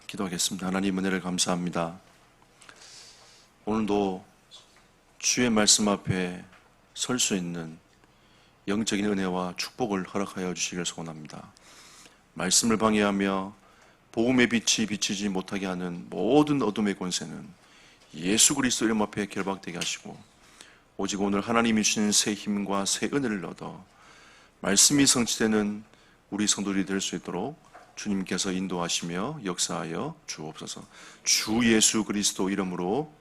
기도하겠습니다. 하나님 은혜를 감사합니다. 오늘도 주의 말씀 앞에 설 수 있는 영적인 은혜와 축복을 허락하여 주시길 소원합니다. 말씀을 방해하며 복음의 빛이 비치지 못하게 하는 모든 어둠의 권세는 예수 그리스도 이름 앞에 결박되게 하시고, 오직 오늘 하나님이 주신 새 힘과 새 은혜를 얻어 말씀이 성취되는 우리 성도들이 될 수 있도록 주님께서 인도하시며 역사하여 주옵소서. 주 예수 그리스도 이름으로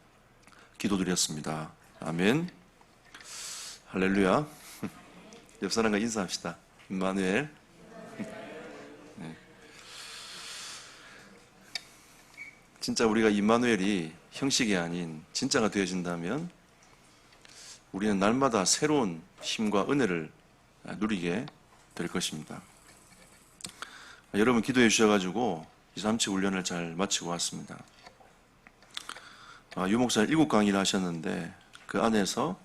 기도드렸습니다. 아멘. 할렐루야. 옆 사람과 인사합시다. 임마누엘. 네. 진짜 우리가 임마누엘이 형식이 아닌 진짜가 되어진다면 우리는 날마다 새로운 힘과 은혜를 누리게 될 것입니다. 여러분 기도해 주셔가지고 237 훈련을 잘 마치고 왔습니다. 유목사 7강의를 하셨는데 그 안에서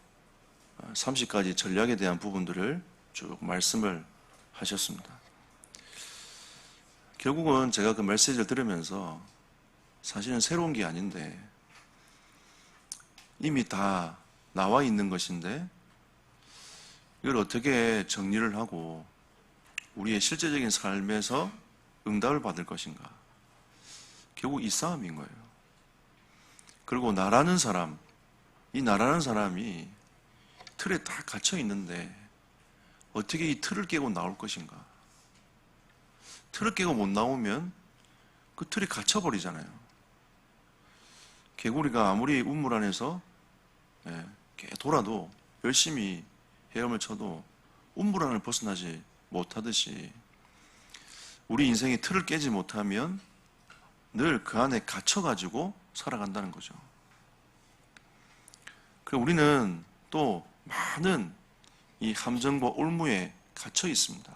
30가지 전략에 대한 부분들을 쭉 말씀을 하셨습니다. 결국은 제가 그 메시지를 들으면서 사실은 새로운 게 아닌데 이미 다 나와 있는 것인데 이걸 어떻게 정리를 하고 우리의 실제적인 삶에서 응답을 받을 것인가. 결국 이 싸움인 거예요. 그리고 나라는 사람, 이 나라는 사람이 틀에 다 갇혀 있는데 어떻게 이 틀을 깨고 나올 것인가. 틀을 깨고 못 나오면 그 틀이 갇혀버리잖아요. 개구리가 아무리 우물 안에서 돌아도 열심히 헤엄을 쳐도 우물 안을 벗어나지 못하듯이 우리 인생이 틀을 깨지 못하면 늘 그 안에 갇혀가지고 살아간다는 거죠. 그리고 우리는 또 많은 이 함정과 올무에 갇혀 있습니다.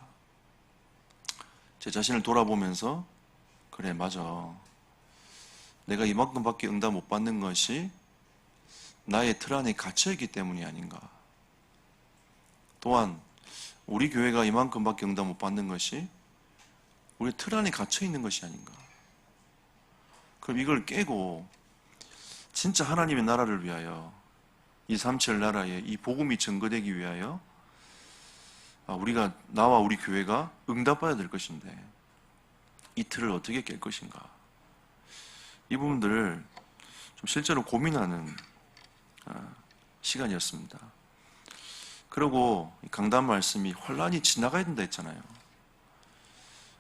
제 자신을 돌아보면서 그래, 맞아. 내가 이만큼밖에 응답 못 받는 것이 나의 틀 안에 갇혀있기 때문이 아닌가. 또한 우리 교회가 이만큼밖에 응답 못 받는 것이 우리 틀 안에 갇혀있는 것이 아닌가. 그럼 이걸 깨고 진짜 하나님의 나라를 위하여, 237 나라에 이 복음이 증거되기 위하여 우리가, 나와 우리 교회가 응답받아야 될 것인데 이 틀을 어떻게 깰 것인가. 이 부분들을 좀 실제로 고민하는 시간이었습니다. 그리고 강단 말씀이 혼란이 지나가야 된다 했잖아요.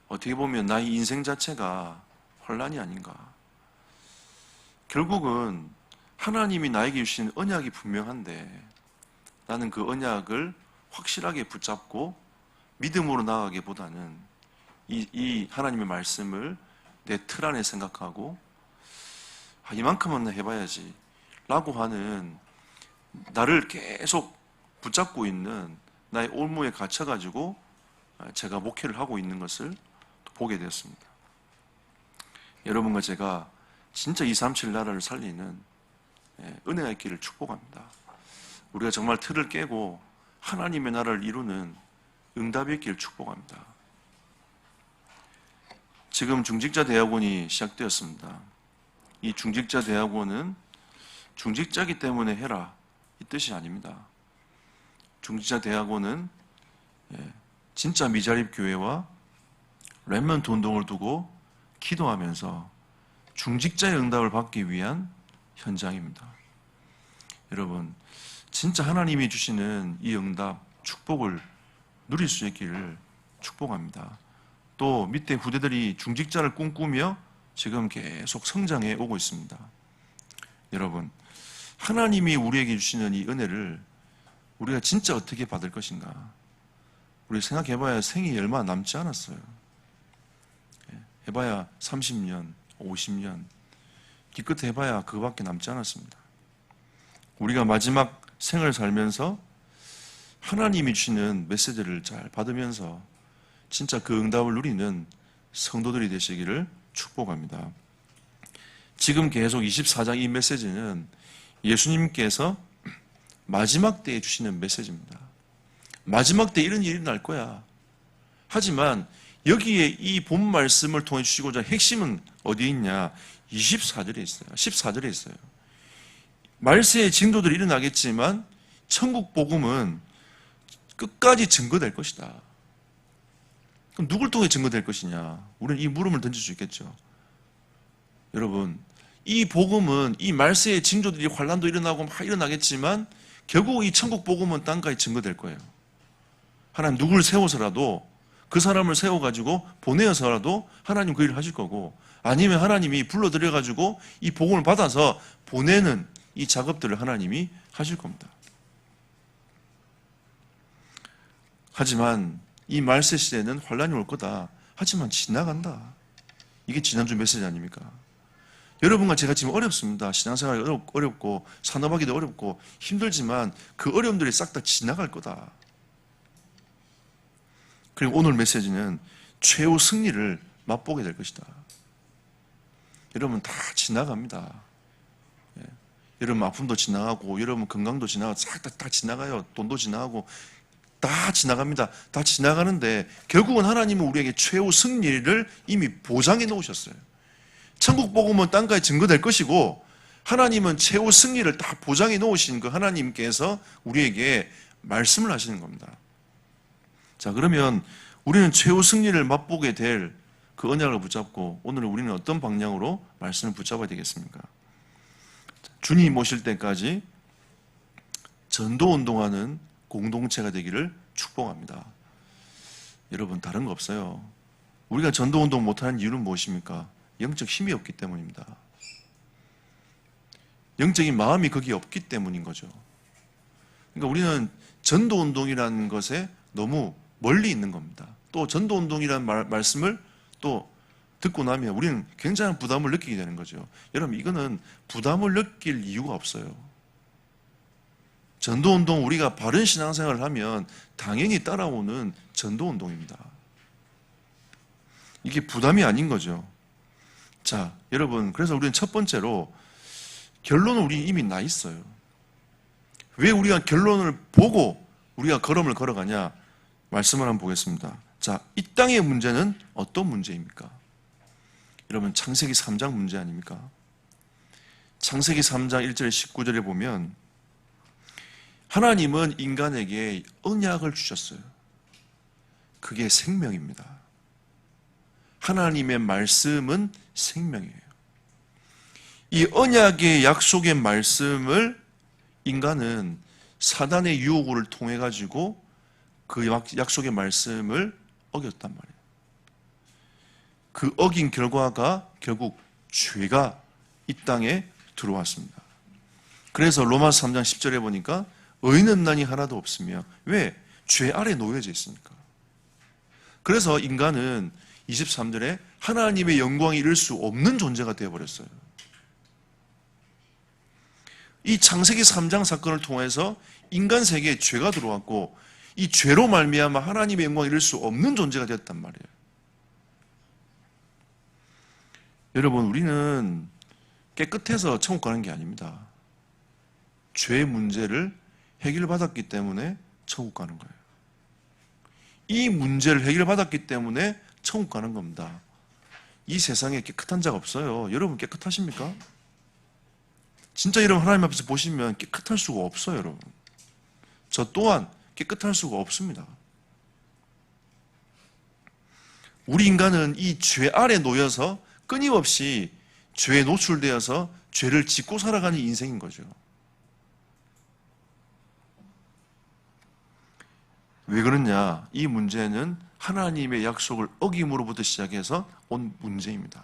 어떻게 보면 나의 인생 자체가 혼란이 아닌가. 결국은 하나님이 나에게 주신 언약이 분명한데 나는 그 언약을 확실하게 붙잡고 믿음으로 나아가기보다는 이 하나님의 말씀을 내 틀 안에 생각하고 이만큼은 해봐야지 라고 하는, 나를 계속 붙잡고 있는 나의 올무에 갇혀가지고 제가 목회를 하고 있는 것을 보게 되었습니다. 여러분과 제가 진짜 237 나라를 살리는 은혜가 있기를 축복합니다. 우리가 정말 틀을 깨고 하나님의 나라를 이루는 응답이 있기를 축복합니다. 지금 중직자 대학원이 시작되었습니다. 이 중직자 대학원은 중직자이기 때문에 해라 이 뜻이 아닙니다. 중직자 대학원은 진짜 미자립 교회와 렘넌트 운동을 두고 기도하면서 중직자의 응답을 받기 위한 현장입니다. 여러분, 진짜 하나님이 주시는 이 응답, 축복을 누릴 수 있기를 축복합니다. 또 밑에 후대들이 중직자를 꿈꾸며 지금 계속 성장해 오고 있습니다. 여러분, 하나님이 우리에게 주시는 이 은혜를 우리가 진짜 어떻게 받을 것인가. 우리 생각해봐야 생이 얼마 남지 않았어요. 해봐야 30년, 50년, 기껏 해봐야 그거밖에 남지 않았습니다. 우리가 마지막 생을 살면서 하나님이 주시는 메시지를 잘 받으면서 진짜 그 응답을 누리는 성도들이 되시기를 축복합니다. 지금 계속 24장 이 메시지는 예수님께서 마지막 때에 주시는 메시지입니다. 마지막 때 이런 일이 날 거야. 하지만 여기에 이 본 말씀을 통해 주시고자 핵심은 어디에 있냐? 24절에 있어요. 14절에 있어요. 말세의 징조들이 일어나겠지만 천국 복음은 끝까지 증거될 것이다. 그럼 누굴 통해 증거될 것이냐? 우리는 이 물음을 던질 수 있겠죠. 여러분, 이 복음은 이 말세의 징조들이 환란도 일어나고 막 일어나겠지만 결국 이 천국 복음은 땅까지 증거될 거예요. 하나님 누굴 세워서라도 그 사람을 세워가지고 보내어서라도 하나님 그 일을 하실 거고, 아니면 하나님이 불러들여가지고 이 복음을 받아서 보내는 이 작업들을 하나님이 하실 겁니다. 하지만 이 말세 시대는 환란이 올 거다. 하지만 지나간다. 이게 지난주 메시지 아닙니까? 여러분과 제가 지금 어렵습니다. 신앙생활이 어렵고 산업하기도 어렵고 힘들지만 그 어려움들이 싹 다 지나갈 거다. 그리고 오늘 메시지는 최후 승리를 맛보게 될 것이다. 여러분 다 지나갑니다. 예. 여러분 아픔도 지나가고 여러분 건강도 지나가고 싹 다 지나가요. 돈도 지나가고 다 지나갑니다. 다 지나가는데 결국은 하나님은 우리에게 최후 승리를 이미 보장해 놓으셨어요. 천국 복음은 땅까지 증거될 것이고 하나님은 최후 승리를 다 보장해 놓으신 그 하나님께서 우리에게 말씀을 하시는 겁니다. 자, 그러면 우리는 최후 승리를 맛보게 될 그 언약을 붙잡고 오늘은 우리는 어떤 방향으로 말씀을 붙잡아야 되겠습니까? 주님 오실 때까지 전도운동하는 공동체가 되기를 축복합니다. 여러분 다른 거 없어요. 우리가 전도운동 못하는 이유는 무엇입니까? 영적 힘이 없기 때문입니다. 영적인 마음이 거기에 없기 때문인 거죠. 그러니까 우리는 전도운동이라는 것에 너무 멀리 있는 겁니다. 또 전도운동이라는 말씀을 또 듣고 나면 우리는 굉장한 부담을 느끼게 되는 거죠. 여러분 이거는 부담을 느낄 이유가 없어요. 전도운동 우리가 바른 신앙생활을 하면 당연히 따라오는 전도운동입니다. 이게 부담이 아닌 거죠. 자, 여러분 그래서 우리는 첫 번째로 결론은 우리 이미 나 있어요. 왜 우리가 결론을 보고 우리가 걸음을 걸어가냐? 말씀을 한번 보겠습니다. 자, 이 땅의 문제는 어떤 문제입니까? 여러분 창세기 3장 문제 아닙니까? 창세기 3장 1절 19절에 보면 하나님은 인간에게 언약을 주셨어요. 그게 생명입니다. 하나님의 말씀은 생명이에요. 이 언약의 약속의 말씀을 인간은 사단의 유혹을 통해 가지고 그 약속의 말씀을 어겼단 말이에요. 그 어긴 결과가 결국 죄가 이 땅에 들어왔습니다. 그래서 로마서 3장 10절에 보니까 의인은 난이 하나도 없으며 왜? 죄 아래 놓여져 있으니까. 그래서 인간은 23절에 하나님의 영광이 이룰 수 없는 존재가 되어버렸어요. 이 창세기 3장 사건을 통해서 인간 세계에 죄가 들어왔고 이 죄로 말미암아 하나님의 영광을 이룰 수 없는 존재가 되었단 말이에요. 여러분 우리는 깨끗해서 천국 가는 게 아닙니다. 죄의 문제를 해결받았기 때문에 천국 가는 거예요. 이 문제를 해결받았기 때문에 천국 가는 겁니다. 이 세상에 깨끗한 자가 없어요. 여러분 깨끗하십니까? 진짜 여러분 하나님 앞에서 보시면 깨끗할 수가 없어요. 여러분 저 또한 깨끗할 수가 없습니다. 우리 인간은 이 죄 아래 놓여서 끊임없이 죄에 노출되어서 죄를 짓고 살아가는 인생인 거죠. 왜 그러냐? 이 문제는 하나님의 약속을 어김으로부터 시작해서 온 문제입니다.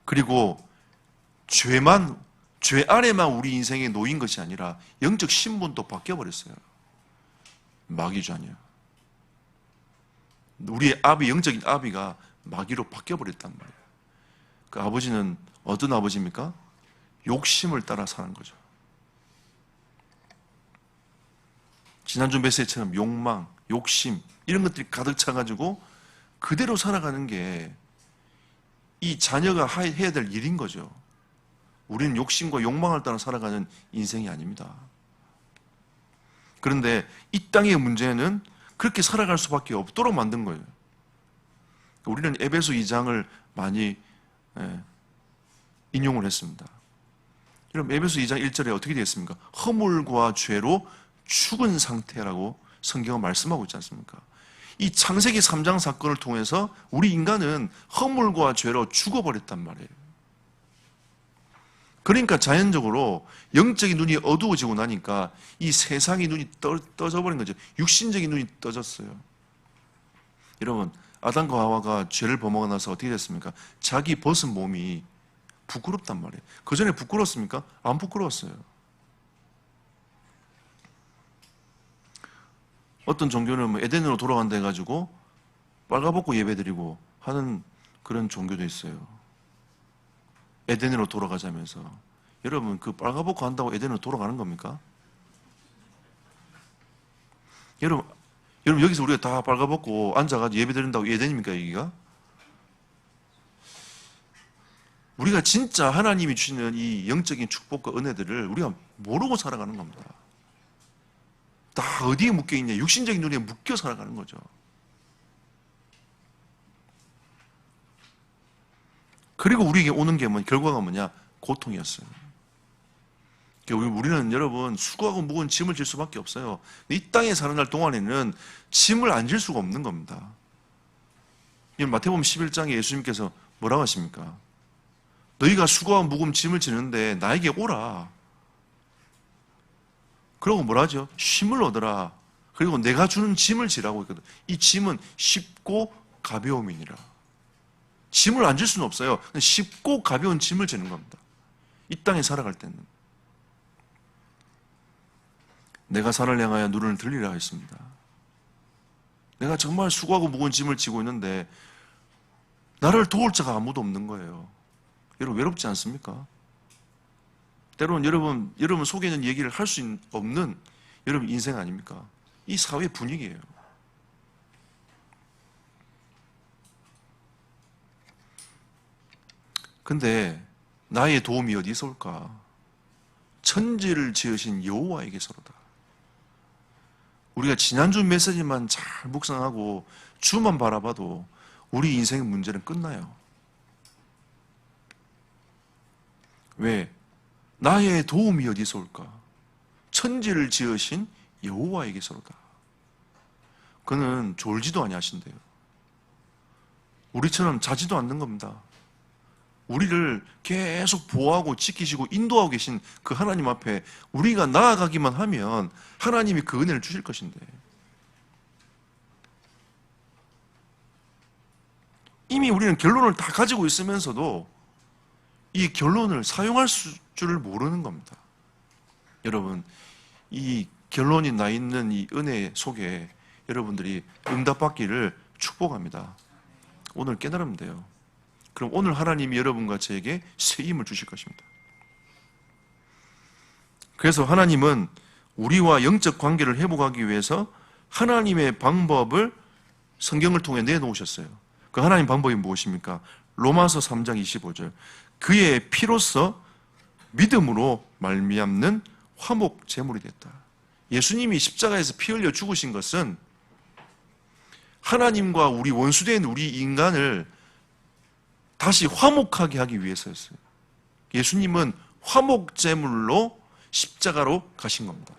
그리고 죄 아래만 우리 인생에 놓인 것이 아니라 영적 신분도 바뀌어버렸어요. 마귀죠, 아니에요. 우리의 영적인 아비가 마귀로 바뀌어버렸단 말이에요. 그 아버지는 어떤 아버지입니까? 욕심을 따라 사는 거죠. 지난주 메시지처럼 욕망, 욕심 이런 것들이 가득 차가지고 그대로 살아가는 게 이 자녀가 해야 될 일인 거죠. 우리는 욕심과 욕망을 따라 살아가는 인생이 아닙니다. 그런데 이 땅의 문제는 그렇게 살아갈 수밖에 없도록 만든 거예요. 우리는 에베소 2장을 많이 인용을 했습니다. 여러분, 에베소 2장 1절에 어떻게 되어 있습니까? 허물과 죄로 죽은 상태라고 성경은 말씀하고 있지 않습니까? 이 창세기 3장 사건을 통해서 우리 인간은 허물과 죄로 죽어버렸단 말이에요. 그러니까 자연적으로 영적인 눈이 어두워지고 나니까 이 세상의 눈이 떠져 버린 거죠. 육신적인 눈이 떠졌어요. 여러분, 아담과 하와가 죄를 범하고 나서 어떻게 됐습니까? 자기 벗은 몸이 부끄럽단 말이에요. 그 전에 부끄러웠습니까? 안 부끄러웠어요. 어떤 종교는 뭐 에덴으로 돌아간다 해가지고 빨가벗고 예배드리고 하는 그런 종교도 있어요. 에덴으로 돌아가자면서. 여러분, 그 빨가벗고 한다고 에덴으로 돌아가는 겁니까? 여러분 여기서 우리가 다 빨가벗고 앉아가지고 예배드린다고 에덴입니까, 여기가? 우리가 진짜 하나님이 주시는 이 영적인 축복과 은혜들을 우리가 모르고 살아가는 겁니다. 다 어디에 묶여있냐? 육신적인 눈에 묶여 살아가는 거죠. 그리고 우리에게 오는 게 결과가 뭐냐? 고통이었어요. 우리는 여러분 수고하고 무거운 짐을 질 수밖에 없어요. 이 땅에 사는 날 동안에는 짐을 안 질 수가 없는 겁니다. 마태복음 11장에 예수님께서 뭐라고 하십니까? 너희가 수고하고 무거운 짐을 지는데 나에게 오라. 그러고 뭐라 하죠? 쉼을 얻어라. 그리고 내가 주는 짐을 지라고 했거든. 이 짐은 쉽고 가벼움이니라. 짐을 안 질 수는 없어요. 쉽고 가벼운 짐을 지는 겁니다. 이 땅에 살아갈 때는. 내가 산을 향하여 눈을 들리라 했습니다. 내가 정말 수고하고 무거운 짐을 지고 있는데 나를 도울 자가 아무도 없는 거예요. 여러분 외롭지 않습니까? 때로는 여러분 속에 있는 얘기를 할 수 없는 여러분 인생 아닙니까? 이 사회 분위기예요. 근데 나의 도움이 어디서 올까? 천지를 지으신 여호와에게서로다. 우리가 지난주 메시지만 잘 묵상하고 주만 바라봐도 우리 인생의 문제는 끝나요. 왜? 나의 도움이 어디서 올까? 천지를 지으신 여호와에게서로다. 그는 졸지도 아니하신대요. 우리처럼 자지도 않는 겁니다. 우리를 계속 보호하고 지키시고 인도하고 계신 그 하나님 앞에 우리가 나아가기만 하면 하나님이 그 은혜를 주실 것인데, 이미 우리는 결론을 다 가지고 있으면서도 이 결론을 사용할 줄을 모르는 겁니다. 여러분, 이 결론이 나 있는 이 은혜 속에 여러분들이 응답받기를 축복합니다. 오늘 깨달으면 돼요. 그럼 오늘 하나님이 여러분과 저에게 새 힘을 주실 것입니다. 그래서 하나님은 우리와 영적 관계를 회복하기 위해서 하나님의 방법을 성경을 통해 내놓으셨어요. 그 하나님 방법이 무엇입니까? 로마서 3장 25절. 그의 피로써 믿음으로 말미암는 화목 제물이 됐다. 예수님이 십자가에서 피 흘려 죽으신 것은 하나님과 우리 원수된 우리 인간을 다시 화목하게 하기 위해서였어요. 예수님은 화목 제물로 십자가로 가신 겁니다.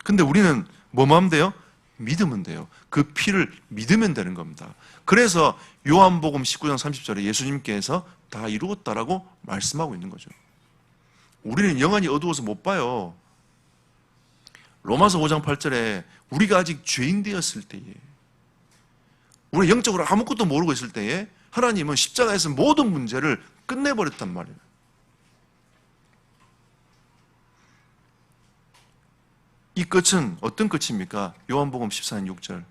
근데 우리는 뭐만 하면 돼요? 믿으면 돼요. 그 피를 믿으면 되는 겁니다. 그래서 요한복음 19장 30절에 예수님께서 다 이루었다라고 말씀하고 있는 거죠. 우리는 영안이 어두워서 못 봐요. 로마서 5장 8절에 우리가 아직 죄인 되었을 때에, 우리 영적으로 아무것도 모르고 있을 때에 하나님은 십자가에서 모든 문제를 끝내버렸단 말이에요. 이 끝은 어떤 끝입니까? 요한복음 14장 6절.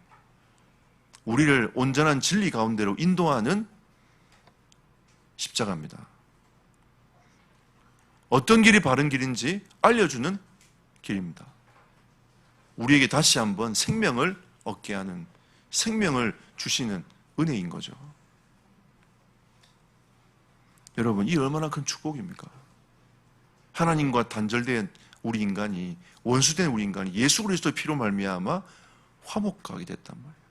우리를 온전한 진리 가운데로 인도하는 십자가입니다. 어떤 길이 바른 길인지 알려주는 길입니다. 우리에게 다시 한번 생명을 얻게 하는, 생명을 주시는 은혜인 거죠. 여러분, 이 얼마나 큰 축복입니까? 하나님과 단절된 우리 인간이, 원수된 우리 인간이 예수 그리스도의 피로 말미암아 화목하게 됐단 말이에요.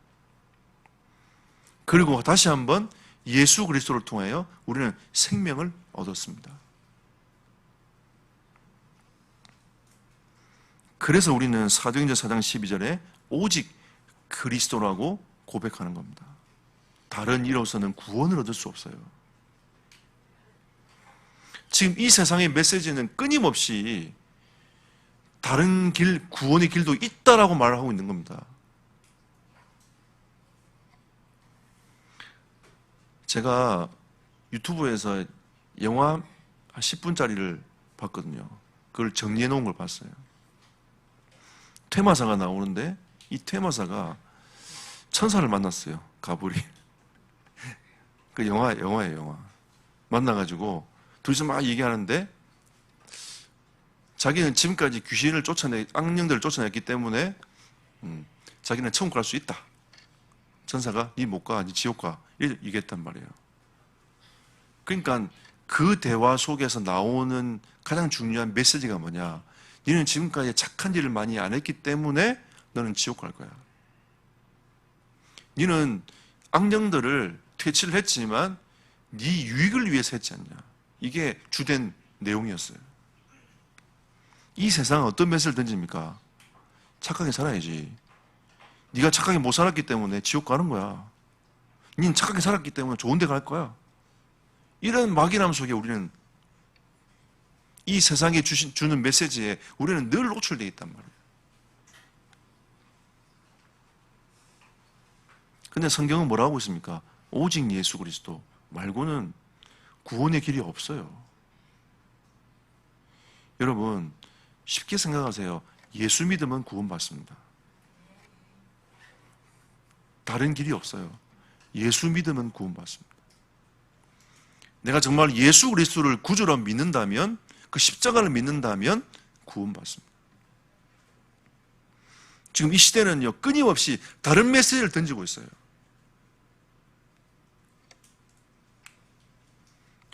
그리고 다시 한번 예수 그리스도를 통하여 우리는 생명을 얻었습니다. 그래서 우리는 사도행전 4장 12절에 오직 그리스도라고 고백하는 겁니다. 다른 이로서는 구원을 얻을 수 없어요. 지금 이 세상의 메시지는 끊임없이 다른 길, 구원의 길도 있다라고 말을 하고 있는 겁니다. 제가 유튜브에서 영화 한 10분짜리를 봤거든요. 그걸 정리해 놓은 걸 봤어요. 퇴마사가 나오는데 이 퇴마사가 천사를 만났어요. 가브리. 그 영화예요, 영화. 만나가지고 둘이서 막 얘기하는데 자기는 지금까지 귀신을 악령들을 쫓아냈기 때문에 자기는 천국 갈 수 있다. 천사가 니 못 가, 니 지옥 가. 이렇게 얘기했단 말이에요. 그러니까 그 대화 속에서 나오는 가장 중요한 메시지가 뭐냐? 너는 지금까지 착한 일을 많이 안 했기 때문에 너는 지옥 갈 거야. 너는 악령들을 퇴치를 했지만 네 유익을 위해서 했지 않냐. 이게 주된 내용이었어요. 이 세상은 어떤 메시지를 던집니까? 착하게 살아야지. 네가 착하게 못 살았기 때문에 지옥 가는 거야. 닌 착하게 살았기 때문에 좋은 데 갈 거야. 이런 막연함 속에 우리는 이 세상에 주는 메시지에 우리는 늘 노출되어 있단 말이에요. 근데 성경은 뭐라고 하고 있습니까? 오직 예수 그리스도 말고는 구원의 길이 없어요. 여러분, 쉽게 생각하세요. 예수 믿으면 구원받습니다. 다른 길이 없어요. 예수 믿으면 구원받습니다. 내가 정말 예수 그리스도를 구주로 믿는다면, 그 십자가를 믿는다면 구원받습니다. 지금 이 시대는요, 끊임없이 다른 메시지를 던지고 있어요.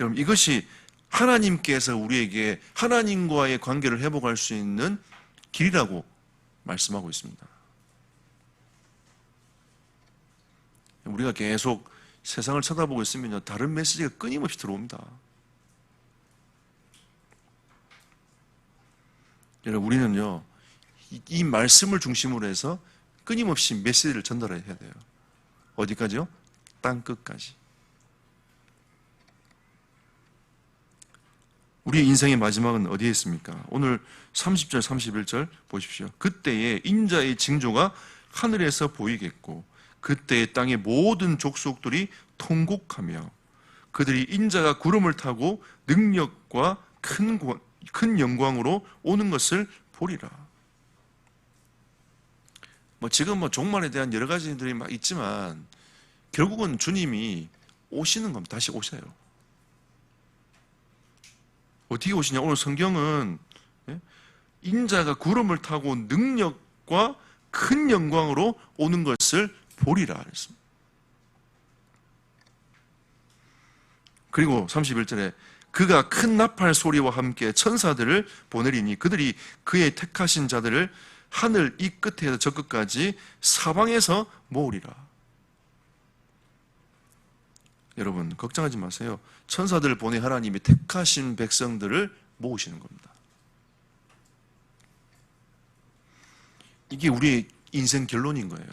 여러분, 이것이 하나님께서 우리에게 하나님과의 관계를 회복할 수 있는 길이라고 말씀하고 있습니다. 우리가 계속 세상을 쳐다보고 있으면요, 다른 메시지가 끊임없이 들어옵니다. 여러분, 우리는요, 이 말씀을 중심으로 해서 끊임없이 메시지를 전달해야 돼요. 어디까지요? 땅 끝까지. 우리의 인생의 마지막은 어디에 있습니까? 오늘 30절, 31절 보십시오. 그때에 인자의 징조가 하늘에서 보이겠고 그때의 땅의 모든 족속들이 통곡하며 그들이 인자가 구름을 타고 능력과 큰 영광으로 오는 것을 보리라. 지금 종말에 대한 여러 가지들이 막 있지만 결국은 주님이 오시는 겁니다. 다시 오셔요. 어떻게 오시냐? 오늘 성경은 인자가 구름을 타고 능력과 큰 영광으로 오는 것을 보리라 그랬습니다. 그리고 31절에 그가 큰 나팔 소리와 함께 천사들을 보내리니 그들이 그의 택하신 자들을 하늘 이 끝에서 저 끝까지 사방에서 모으리라. 여러분, 걱정하지 마세요. 천사들을 보내 하나님이 택하신 백성들을 모으시는 겁니다. 이게 우리의 인생 결론인 거예요.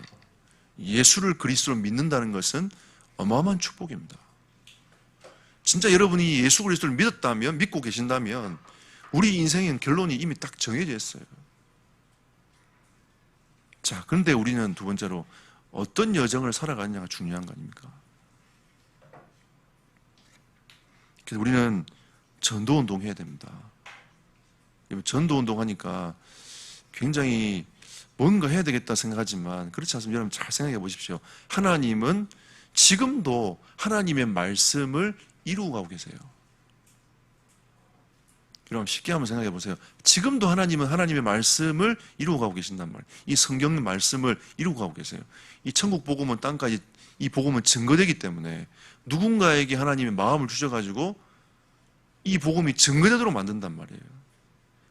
예수를 그리스도로 믿는다는 것은 어마어마한 축복입니다. 진짜 여러분이 예수 그리스도를 믿었다면, 믿고 계신다면 우리 인생의 결론이 이미 딱 정해져 있어요. 자, 그런데 우리는 두 번째로 어떤 여정을 살아가느냐가 중요한 거 아닙니까? 그래서 우리는 전도운동 해야 됩니다. 전도운동 하니까 굉장히 뭔가 해야 되겠다 생각하지만 그렇지 않습니다. 여러분 잘 생각해 보십시오. 하나님은 지금도 하나님의 말씀을 이루고 가고 계세요. 여러분 쉽게 한번 생각해 보세요. 지금도 하나님은 하나님의 말씀을 이루고 가고 계신단 말이에요. 이 성경 말씀을 이루고 가고 계세요. 이 천국 복음은 땅까지, 이 복음은 증거되기 때문에 누군가에게 하나님의 마음을 주셔가지고 이 복음이 증거되도록 만든단 말이에요.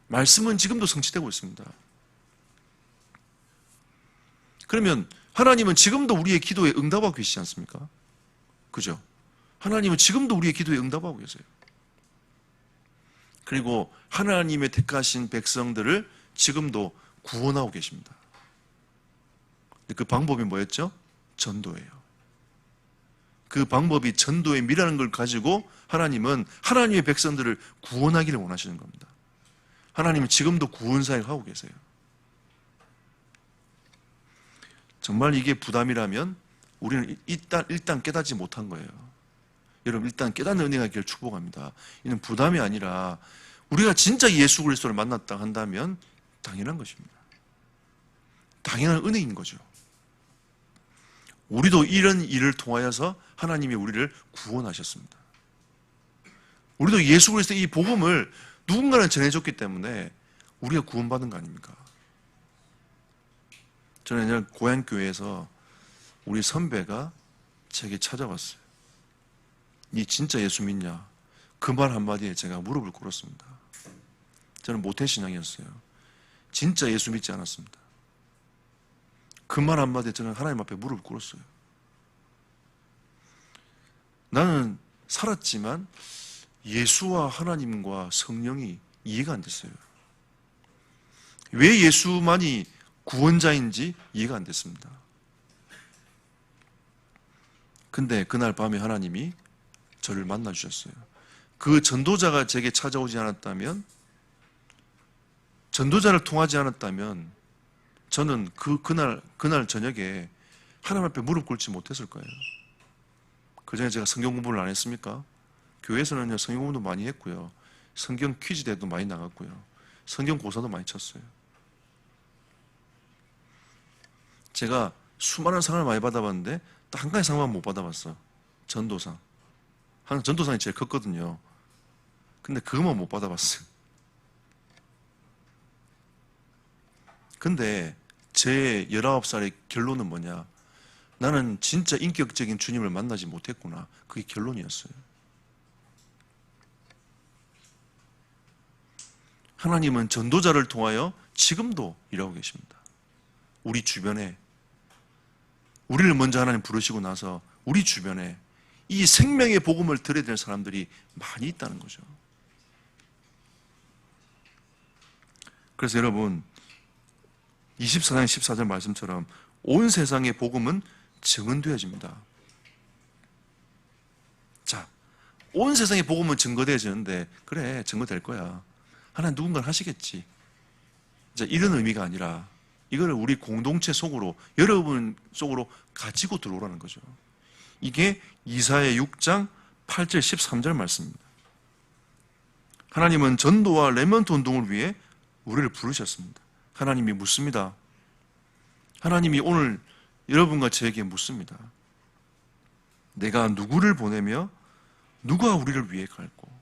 말씀은 지금도 성취되고 있습니다. 그러면 하나님은 지금도 우리의 기도에 응답하고 계시지 않습니까? 그죠? 하나님은 지금도 우리의 기도에 응답하고 계세요. 그리고 하나님의 택하신 백성들을 지금도 구원하고 계십니다. 그 방법이 뭐였죠? 전도예요. 그 방법이 전도의 미라는 걸 가지고 하나님은 하나님의 백성들을 구원하기를 원하시는 겁니다. 하나님은 지금도 구원 사역을 하고 계세요. 정말 이게 부담이라면 우리는 일단 깨닫지 못한 거예요. 여러분, 일단 깨닫는 은혜가 있기를 축복합니다. 이는 부담이 아니라 우리가 진짜 예수 그리스도를 만났다 한다면 당연한 것입니다. 당연한 은혜인 거죠. 우리도 이런 일을 통하여서 하나님이 우리를 구원하셨습니다. 우리도 예수 그리스도의 이 복음을 누군가는 전해줬기 때문에 우리가 구원받은 거 아닙니까? 저는 옛날 고향교회에서 우리 선배가 제게 찾아왔어요. 니 진짜 예수 믿냐? 그 말 한마디에 제가 무릎을 꿇었습니다. 저는 모태신앙이었어요. 진짜 예수 믿지 않았습니다. 그 말 한마디에 저는 하나님 앞에 무릎을 꿇었어요. 나는 살았지만 예수와 하나님과 성령이 이해가 안 됐어요. 왜 예수만이 구원자인지 이해가 안 됐습니다. 근데 그날 밤에 하나님이 저를 만나주셨어요. 그 전도자가 제게 찾아오지 않았다면, 전도자를 통하지 않았다면 저는 그날 저녁에 하나님 앞에 무릎 꿇지 못했을 거예요. 그전에 제가 성경 공부를 안 했습니까? 교회에서는 성경 공부도 많이 했고요. 성경 퀴즈 대회도 많이 나갔고요. 성경 고사도 많이 쳤어요. 제가 수많은 상을 많이 받아봤는데 딱 한 가지 상만 못 받아봤어. 전도상. 전도상이 제일 컸거든요. 근데 그것만 못 받아봤어요. 근데 제 19살의 결론은 뭐냐? 나는 진짜 인격적인 주님을 만나지 못했구나. 그게 결론이었어요. 하나님은 전도자를 통하여 지금도 일하고 계십니다. 우리 주변에, 우리를 먼저 하나님 부르시고 나서 우리 주변에 이 생명의 복음을 들어야 될 사람들이 많이 있다는 거죠. 그래서 여러분, 24장 14절 말씀처럼 온 세상의 복음은 증언되어집니다. 자, 온 세상의 복음은 증거되어지는데, 그래, 증거될 거야. 하나님 누군가는 하시겠지. 자, 이런 의미가 아니라 이거를 우리 공동체 속으로, 여러분 속으로 가지고 들어오라는 거죠. 이게 이사야 6장 8절 13절 말씀입니다. 하나님은 전도와 렘넌트 운동을 위해 우리를 부르셨습니다. 하나님이 묻습니다. 하나님이 오늘 여러분과 저에게 묻습니다. 내가 누구를 보내며 누가 우리를 위해 갈고?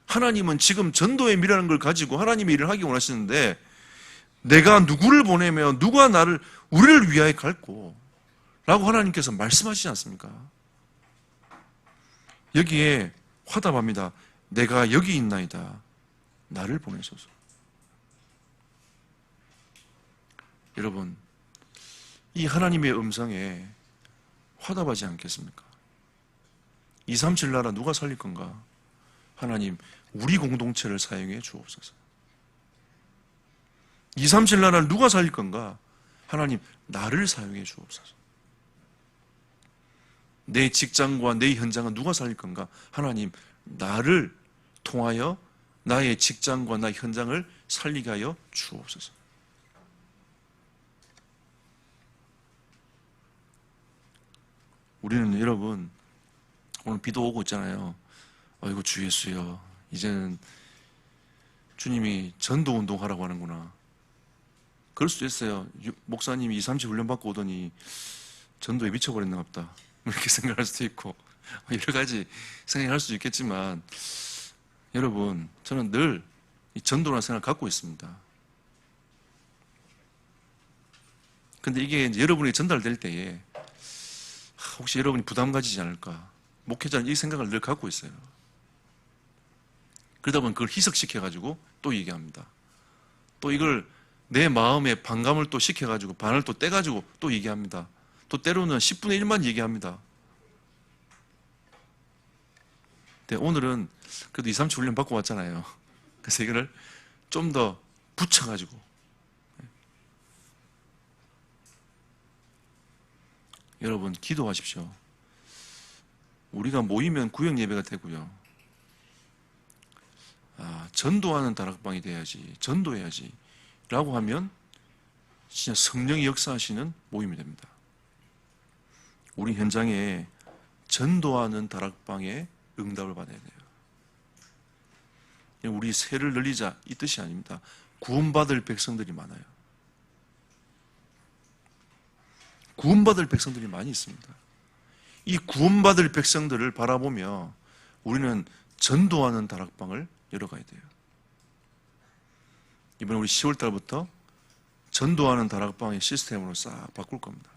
하나님은 지금 전도의 미라는 걸 가지고 하나님의 일을 하기 원하시는데, 내가 누구를 보내며 누가 우리를 위하여 갈고? 라고 하나님께서 말씀하시지 않습니까? 여기에 화답합니다. 내가 여기 있나이다. 나를 보내소서. 여러분, 이 하나님의 음성에 화답하지 않겠습니까? 237 나라 누가 살릴 건가? 하나님, 우리 공동체를 사용해 주옵소서. 237 나라를 누가 살릴 건가? 하나님, 나를 사용해 주옵소서. 내 직장과 내 현장은 누가 살릴 건가? 하나님, 나를 통하여 나의 직장과 나의 현장을 살리게 하여 주옵소서. 우리는 여러분, 오늘 비도 오고 있잖아요. 아이고 주 예수여, 이제는 주님이 전도 운동하라고 하는구나. 그럴 수도 있어요. 목사님이 2-30 훈련 받고 오더니 전도에 미쳐버렸나 보다, 이렇게 생각할 수도 있고 여러 가지 생각할 수도 있겠지만, 여러분, 저는 늘 이 전도라는 생각을 갖고 있습니다. 근데 이게 이제 여러분이 전달될 때에 혹시 여러분이 부담 가지지 않을까, 목회자는 이 생각을 늘 갖고 있어요. 그러다 보면 그걸 희석시켜가지고 또 얘기합니다. 또 이걸 내 마음의 반감을 또 시켜가지고 반을 또 떼가지고 또 얘기합니다. 또 때로는 10분의 1만 얘기합니다. 근데 오늘은 그래도 2, 3주 훈련 받고 왔잖아요. 그래서 이거를 좀 더 붙여가지고 여러분 기도하십시오. 우리가 모이면 구역 예배가 되고요. 전도하는 다락방이 돼야지, 전도해야지 라고 하면 진짜 성령이 역사하시는 모임이 됩니다. 우리 현장에 전도하는 다락방에 응답을 받아야 돼요. 우리 세를 늘리자 이 뜻이 아닙니다. 구원받을 백성들이 많아요. 구원받을 백성들이 많이 있습니다. 이 구원받을 백성들을 바라보며 우리는 전도하는 다락방을 열어가야 돼요. 이번에 우리 10월 달부터 전도하는 다락방의 시스템으로 싹 바꿀 겁니다.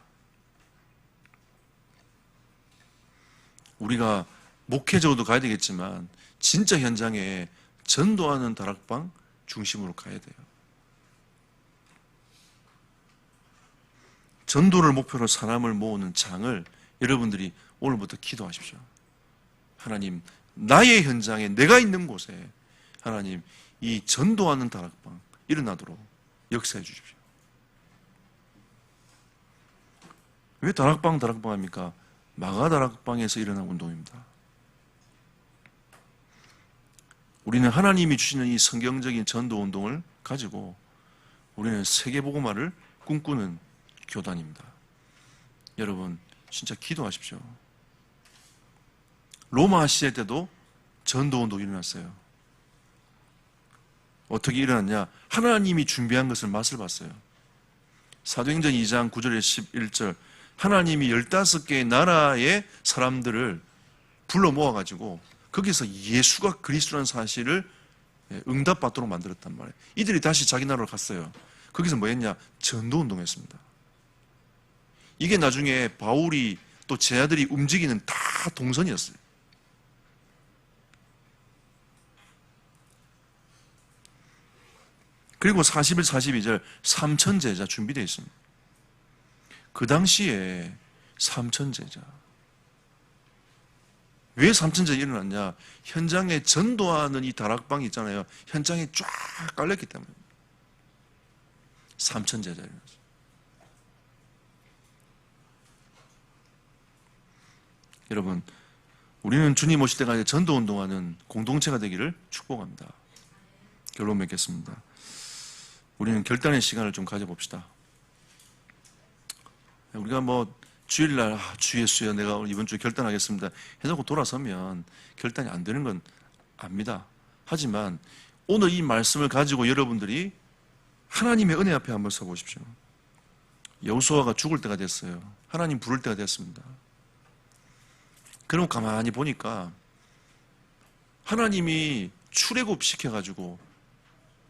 우리가 목회적으로도 가야 되겠지만 진짜 현장에 전도하는 다락방 중심으로 가야 돼요. 전도를 목표로 사람을 모으는 장을 여러분들이 오늘부터 기도하십시오. 하나님, 나의 현장에 내가 있는 곳에 하나님 이 전도하는 다락방 일어나도록 역사해 주십시오. 왜 다락방 합니까? 마가 다락방에서 일어난 운동입니다. 우리는 하나님이 주시는 이 성경적인 전도 운동을 가지고 우리는 세계복음화를 꿈꾸는 교단입니다. 여러분 진짜 기도하십시오. 로마 시대 때도 전도 운동이 일어났어요. 어떻게 일어났냐? 하나님이 준비한 것을 맛을 봤어요. 사도행전 2장 9절에 11절 하나님이 15개의 나라의 사람들을 불러 모아가지고 거기서 예수가 그리스도라는 사실을 응답받도록 만들었단 말이에요. 이들이 다시 자기 나라로 갔어요. 거기서 뭐 했냐? 전도운동 했습니다. 이게 나중에 바울이 또 제자들이 움직이는 다 동선이었어요. 그리고 41, 42절 3천 제자 준비되어 있습니다. 그 당시에 3천 제자. 왜 3천 제자 일어났냐? 현장에 전도하는 이 다락방이 있잖아요. 현장에 쫙 깔렸기 때문에 3천 제자 일어났어요. 여러분, 우리는 주님 오실 때까지 전도운동하는 공동체가 되기를 축복합니다. 결론 맺겠습니다. 우리는 결단의 시간을 좀 가져봅시다. 우리가 뭐 주일날 주 예수야 내가 이번 주에 결단하겠습니다 해놓고 돌아서면 결단이 안 되는 건 압니다. 하지만 오늘 이 말씀을 가지고 여러분들이 하나님의 은혜 앞에 한번 서보십시오. 여호수아가 죽을 때가 됐어요. 하나님 부를 때가 됐습니다. 그럼 가만히 보니까 하나님이 출애굽 시켜가지고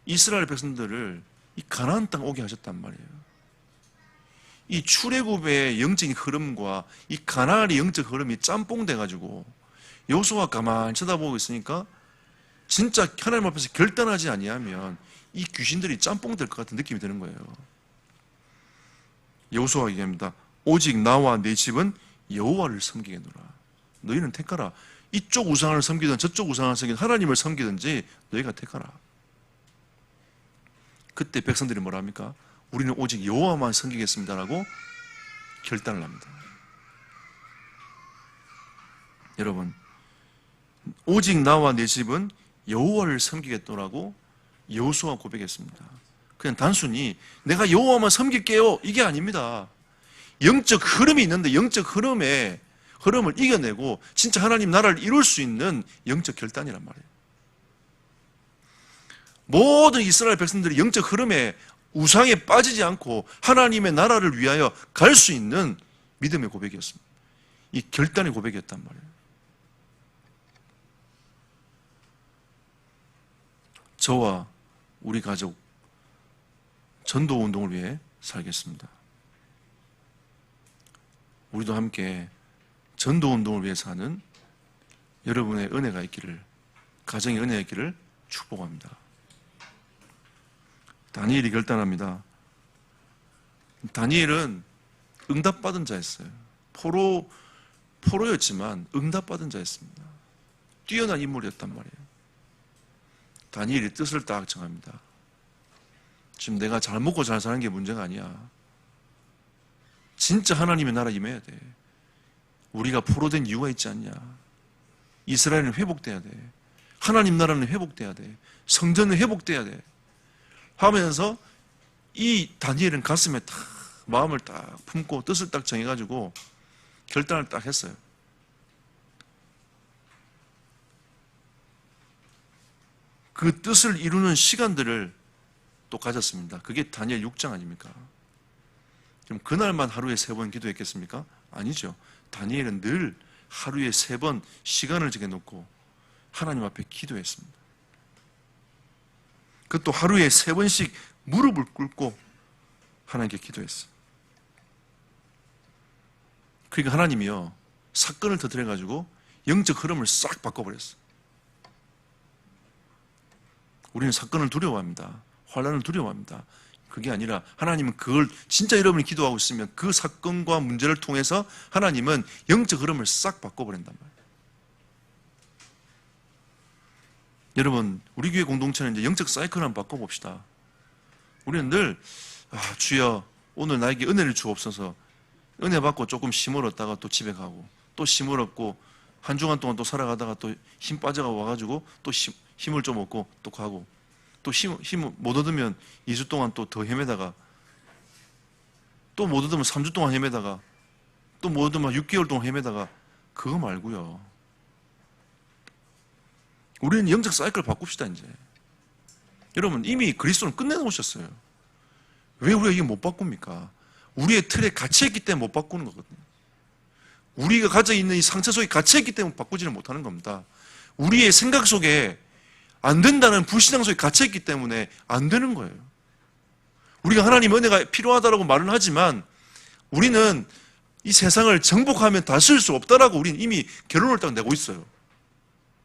이스라엘 백성들을 이 가나안 땅 오게 하셨단 말이에요. 이 출애굽의 영적인 흐름과 이 가나안의 영적 흐름이 짬뽕 돼가지고 여호수아가 가만히 쳐다보고 있으니까 진짜 하나님 앞에서 결단하지 아니하면 이 귀신들이 짬뽕 될 것 같은 느낌이 드는 거예요. 여호수아가 얘기합니다. 오직 나와 내 집은 여호와를 섬기겠노라. 너희는 택하라. 이쪽 우상을 섬기든 저쪽 우상을 섬기든 하나님을 섬기든지 너희가 택하라. 그때 백성들이 뭐라 합니까? 우리는 오직 여호와만 섬기겠습니다라고 결단을 합니다. 여러분, 오직 나와 내 집은 여호와를 섬기겠노라고 여호수아가 고백했습니다. 그냥 단순히 내가 여호와만 섬길게요 이게 아닙니다. 영적 흐름이 있는데 영적 흐름을 이겨내고 진짜 하나님 나라를 이룰 수 있는 영적 결단이란 말이에요. 모든 이스라엘 백성들이 영적 흐름에 우상에 빠지지 않고 하나님의 나라를 위하여 갈 수 있는 믿음의 고백이었습니다. 이 결단의 고백이었단 말이에요. 저와 우리 가족 전도 운동을 위해 살겠습니다. 우리도 함께 전도 운동을 위해 사는 여러분의 은혜가 있기를, 가정의 은혜가 있기를 축복합니다. 다니엘이 결단합니다. 다니엘은 응답받은 자였어요. 포로였지만 응답받은 자였습니다. 뛰어난 인물이었단 말이에요. 다니엘이 뜻을 딱 정합니다. 지금 내가 잘 먹고 잘 사는 게 문제가 아니야. 진짜 하나님의 나라 임해야 돼. 우리가 포로된 이유가 있지 않냐. 이스라엘은 회복돼야 돼. 하나님 나라는 회복돼야 돼. 성전은 회복돼야 돼. 하면서 이 다니엘은 가슴에 딱 마음을 딱 품고 뜻을 딱 정해가지고 결단을 딱 했어요. 그 뜻을 이루는 시간들을 또 가졌습니다. 그게 다니엘 6장 아닙니까? 그럼 그날만 하루에 3번 기도했겠습니까? 아니죠. 다니엘은 늘 하루에 3번 시간을 정해놓고 하나님 앞에 기도했습니다. 그것도 하루에 3번씩 무릎을 꿇고 하나님께 기도했어요. 그러니까 하나님이요, 사건을 터뜨려가지고 영적 흐름을 싹 바꿔버렸어요. 우리는 사건을 두려워합니다. 환난을 두려워합니다. 그게 아니라 하나님은 그걸 진짜 여러분이 기도하고 있으면 그 사건과 문제를 통해서 하나님은 영적 흐름을 싹 바꿔버린단 말이에요. 여러분, 우리 교회 공동체는 이제 영적 사이클을 한번 바꿔봅시다. 우리는 늘 주여 오늘 나에게 은혜를 주옵소서. 은혜 받고 조금 힘을 얻다가 또 집에 가고, 또 힘을 얻고 한 주간 동안 또 살아가다가 또 힘 빠져가 와가지고 또 힘을 좀 얻고 또 가고, 또 힘을 못 얻으면 2주 동안 또 더 헤매다가, 또 못 얻으면 3주 동안 헤매다가, 또 못 얻으면 6개월 동안 헤매다가. 그거 말고요, 우리는 영적 사이클을 바꿉시다. 이제 여러분, 이미 그리스도는 끝내놓으셨어요. 왜 우리가 이게 못 바꿉니까? 우리의 틀에 갇혀있기 때문에 못 바꾸는 거거든요. 우리가 가져 있는 이 상처 속에 갇혀있기 때문에 바꾸지를 못하는 겁니다. 우리의 생각 속에 안 된다는 불신앙 속에 갇혀있기 때문에 안 되는 거예요. 우리가 하나님 은혜가 필요하다고 말은 하지만 우리는 이 세상을 정복하면 다스릴 수 없다라고 우리는 이미 결론을 딱 내고 있어요.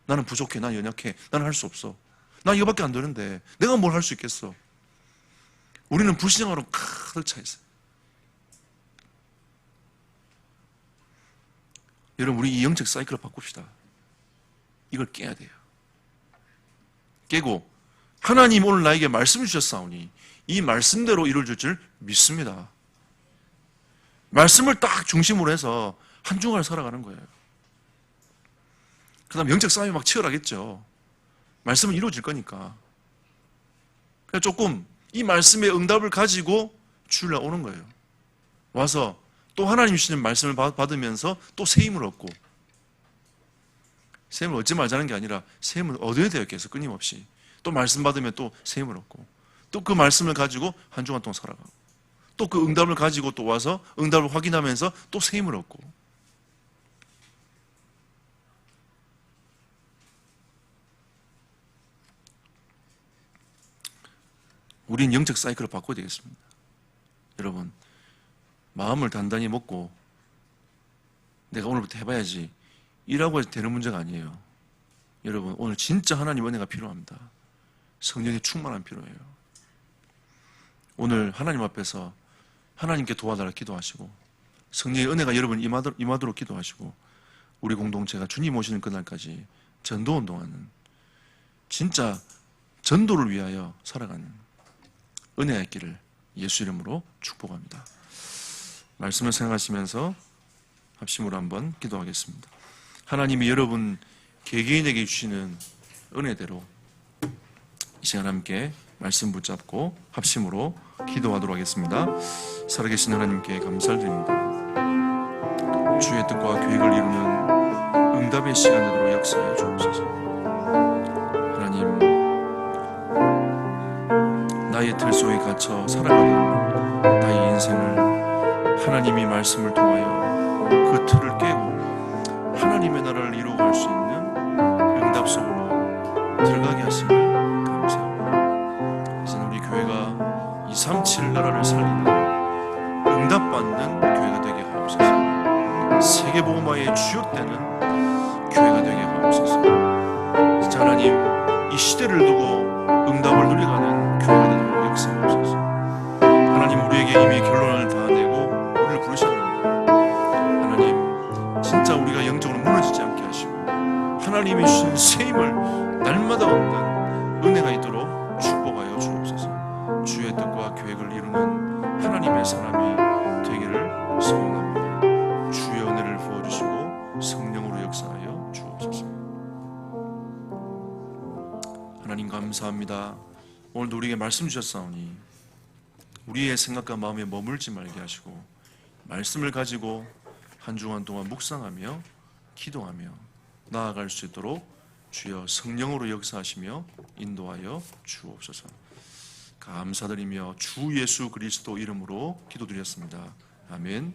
나는 부족해, 난 연약해, 나는 할 수 없어, 난 이거밖에 안 되는데 내가 뭘 할 수 있겠어. 우리는 불신앙으로 가득 차 있어요. 여러분, 우리 이 영적 사이클을 바꿉시다. 이걸 깨야 돼요. 깨고 하나님 오늘 나에게 말씀 주셨사오니 이 말씀대로 이루어질 줄 믿습니다. 말씀을 딱 중심으로 해서 한 주간을 살아가는 거예요. 그 다음 영적 싸움이 막 치열하겠죠. 말씀은 이루어질 거니까. 그러니까 조금 이 말씀의 응답을 가지고 주일날 오는 거예요. 와서 또 하나님 주시는 말씀을 받으면서 또 새 힘을 얻고, 새 힘을 얻지 말자는 게 아니라 새 힘을 얻어야 돼요. 계속 끊임없이. 또 말씀 받으면 또 새 힘을 얻고, 또 그 말씀을 가지고 한 주간 동안 살아가고, 또 그 응답을 가지고 또 와서 응답을 확인하면서 또 새 힘을 얻고. 우린 영적 사이클을 바꿔야 되겠습니다. 여러분, 마음을 단단히 먹고 내가 오늘부터 해봐야지 이라고 해서 되는 문제가 아니에요. 여러분, 오늘 진짜 하나님 은혜가 필요합니다. 성령의 충만함이 필요해요. 오늘 하나님 앞에서 하나님께 도와달라 기도하시고, 성령의 은혜가 여러분 임하도록 기도하시고, 우리 공동체가 주님 오시는 그날까지 전도운동하는, 진짜 전도를 위하여 살아가는 은혜의 길을 예수 이름으로 축복합니다. 말씀을 생각하시면서 합심으로 한번 기도하겠습니다. 하나님이 여러분 개개인에게 주시는 은혜대로 이 시간 함께 말씀 붙잡고 합심으로 기도하도록 하겠습니다. 살아계신 하나님께 감사를 드립니다. 주의 뜻과 계획을 이루는 응답의 시간 되도록 역사해 주옵소서. 하나님, 나의 틀 속에 갇혀 살아가는 나의 인생을 하나님이 말씀을 통하여 그 틀을 깨고 하나님의 나라를 이루어갈 수 있는 응답 속으로 들어가게 하심을 감사합니다. 이제는 우리 교회가 237 나라를 살리는 응답받는 교회가 되게 하옵소서. 세계복음화의 주역되는 교회가 되게 하옵소서. 진짜 하나님, 이 시대를 두고 응답을 누려가는 교회가 되도록 역사하옵소서. 하나님, 우리에게 이미 결론을 다 내고 우리를 부르셨는데 하나님, 진짜 우리가 영적으로 무너지지 않게 하시고 하나님이 주신 새 힘을 날마다 얻는 은혜가 있도록 축복하여 주옵소서. 주의 뜻과 계획을 이루는 하나님의 사람이 되기를 소원합니다. 주의 은혜를 부어주시고 성령으로 역사하여 주옵소서. 하나님 감사합니다. 오늘도 우리에게 말씀 주셨사오니 우리의 생각과 마음에 머물지 말게 하시고 말씀을 가지고 한 주간 동안 묵상하며 기도하며 나아갈 수 있도록 주여 성령으로 역사하시며 인도하여 주옵소서. 감사드리며 주 예수 그리스도 이름으로 기도드렸습니다. 아멘.